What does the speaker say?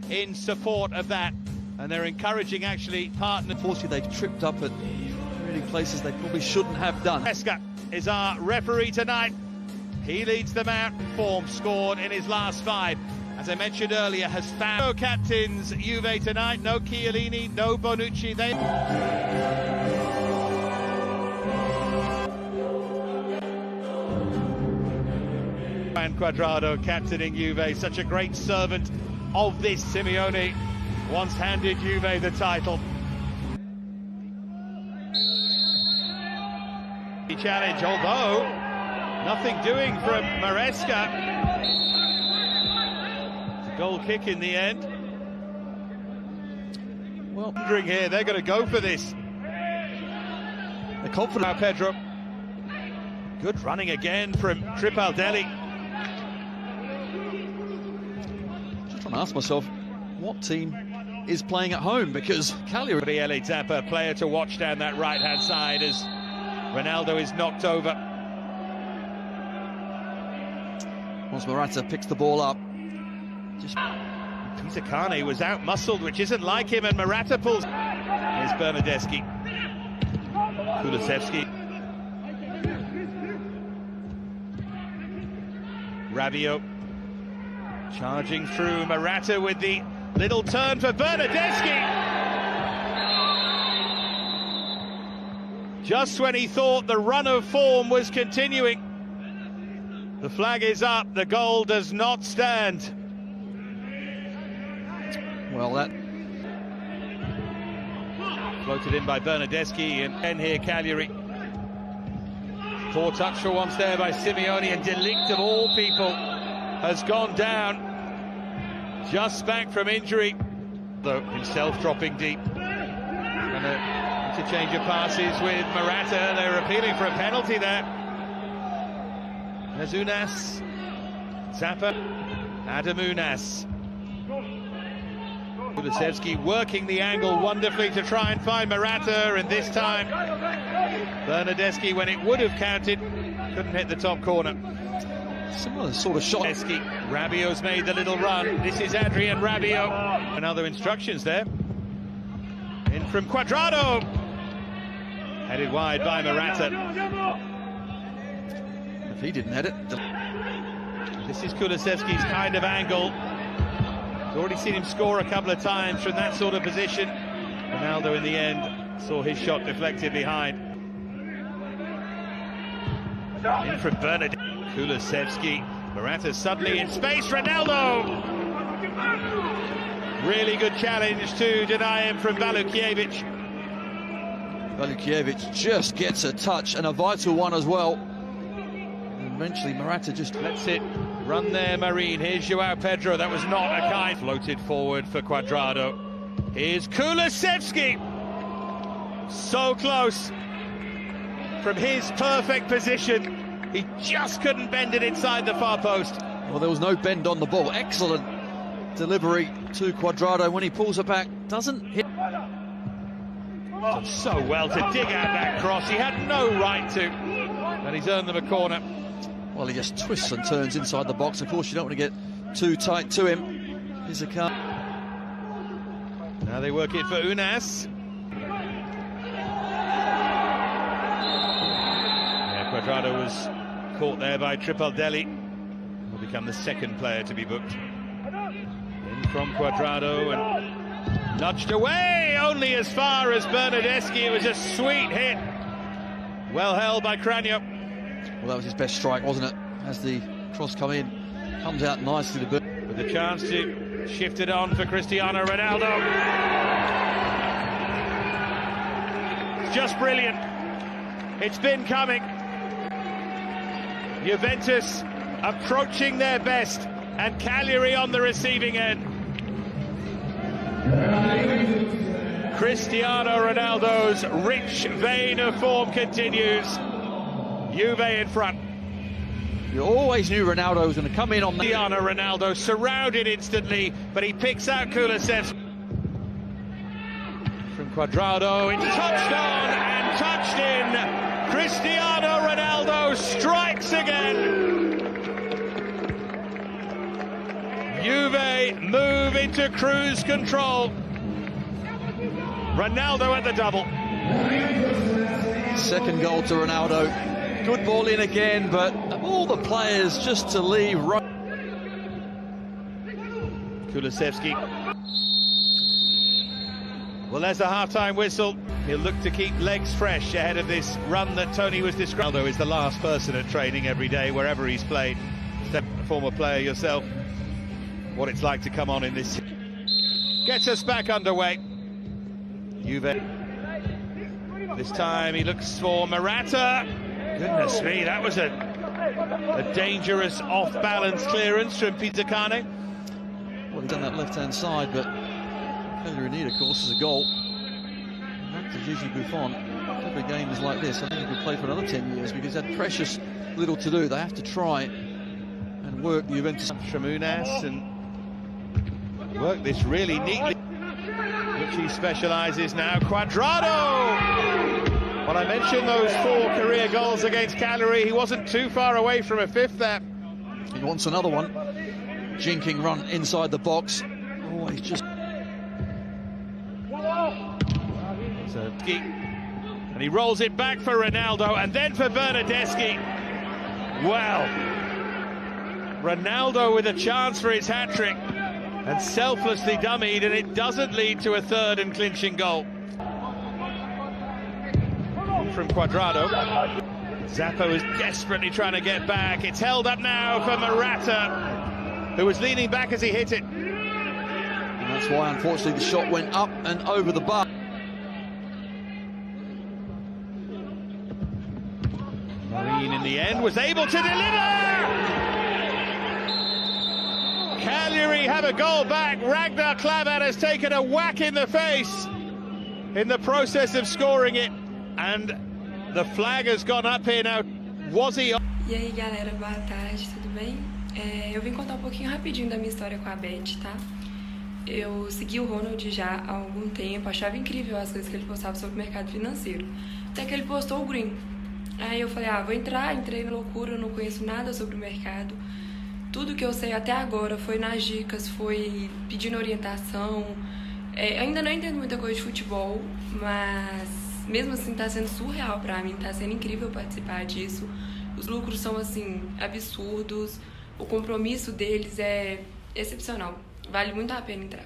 in support of that, and they're encouraging actually partners. Unfortunately, they've tripped up at really places they probably shouldn't have done. Maresca is our referee tonight. He leads them out. Form scored in his last 5. As I mentioned earlier, has found no captains Juve tonight. No Chiellini, no Bonucci. And Cuadrado captaining Juve, such a great servant of this Simeone. Once handed Juve the title. Challenge, although nothing doing from Maresca. It's a goal kick in the end. Well, wondering here, they're going to go for this. They're confident. Now Pedro. Good running again from Tripaldelli. Just trying to ask myself, what team is playing at home? Because Cagliari. Gabriele Zappa, player to watch down that right-hand side as Ronaldo is knocked over. Once Morata picks the ball up, Peter Carney was out-muscled, which isn't like him, and Morata pulls. Here's Bernardeschi. Kulusevski. Rabiot. Charging through, Morata with the little turn for Bernardeschi. Just when he thought the run of form was continuing. The flag is up, the goal does not stand. well, that floated in by Bernardeschi, and here Cagliari. Poor touch for once there by Simeone, and Delict of all people has gone down. Just back from injury, though himself dropping deep. And an interchange of passes with Morata. They're appealing for a penalty there. There's Unas, Zappa, Adam Unas. Kulusevski working the angle wonderfully to try and find Morata, and this time Bernardeschi, when it would have counted, couldn't hit the top corner. Similar sort of shot. Rabiot's made the little run. This is Adrian Rabiot. And other instructions there. In from Cuadrado. Headed wide by Morata. If he didn't head it. This is Kulusevski's kind of angle. He's already seen him score a couple of times from that sort of position. Ronaldo in the end saw his shot deflected behind. In from Bernard. Kulusevski. Morata suddenly in space. Ronaldo! Really good challenge to deny him from Valukiewicz. Valukiewicz just gets a touch, and a vital one as well. And eventually Morata just lets it run there. Marine. Here's Joao Pedro. That was not a kind. Floated forward for Cuadrado. Here's Kulusevski. So close from his perfect position. He just couldn't bend it inside the far post. Well, there was no bend on the ball. Excellent delivery to Cuadrado. When he pulls it back, doesn't hit. Done so well to dig out that cross. He had no right to, and he's earned them a corner. Well, he just twists and turns inside the box. Of course, you don't want to get too tight to him. Here's a cut. Now they work it for Unas. Yeah, Cuadrado was caught there by Tripaldelli. Will become the second player to be booked. In from Cuadrado and nudged away, only as far as Bernardeschi. It was a sweet hit. Well held by Cranio. Well, that was his best strike, wasn't it? As the cross comes out nicely to Bernardeschi. With the chance to shift it on for Cristiano Ronaldo. It's just brilliant. It's been coming. Juventus approaching their best, and Cagliari on the receiving end. Cristiano Ronaldo's rich vein of form continues. Juve in front. You always knew Ronaldo was going to come in on that. Cristiano Ronaldo surrounded instantly, but he picks out Kulusevski. From Cuadrado, it's touched on and touched in. Cristiano Ronaldo strikes again. Juve move into cruise control. Ronaldo at the double. Second goal to Ronaldo. Good ball in again, but of all the players just to leave. Kulusevski. Well, there's the half-time whistle. He'll look to keep legs fresh ahead of this run that Tony was describing. Ronaldo is the last person at training every day, wherever he's played. A former player yourself, what it's like to come on in this. Gets us back underway. Juve. This time he looks for Morata. Goodness me, that was a dangerous off-balance clearance from Pizzicane. Well, he's done that left-hand side, but Cagliari need, of course, is a goal. Not to Gigi Buffon. Every game is like this. I think he could play for another 10 years because he had precious little to do. They have to try and work the Juventus. Tramunas and work this really neatly, which he specialises now. Cuadrado! When I mentioned those 4 career goals against Cagliari, he wasn't too far away from a 5th there. He wants another one. Jinking run inside the box. Oh, he's just... And he rolls it back for Ronaldo and then for Bernardeschi. Well, Ronaldo with a chance for his hat-trick and selflessly dummied, and it doesn't lead to a 3rd and clinching goal. From Cuadrado. Zappa is desperately trying to get back. It's held up now for Morata, who was leaning back as he hit it. And that's why, unfortunately, the shot went up and over the bar. Marine, in the end, was able to deliver! Cagliari have a goal back. Ragnar Klavan has taken a whack in the face in the process of scoring it. And the flag has gone up here now. Was he... E aí, galera, boa tarde, tudo bem? Eu vim contar um pouquinho rapidinho da minha história com a Bet, tá? Eu segui o Ronaldo já há algum tempo, achava incrível as coisas que ele postava sobre o mercado financeiro. Até que ele postou o Green. Aí eu falei, vou entrar, entrei na loucura, não conheço nada sobre o mercado. Tudo que eu sei até agora foi nas dicas, foi pedindo orientação. Ainda não entendo muita coisa de futebol, mas mesmo assim tá sendo surreal pra mim, tá sendo incrível participar disso. Os lucros são, assim, absurdos, o compromisso deles é excepcional, vale muito a pena entrar.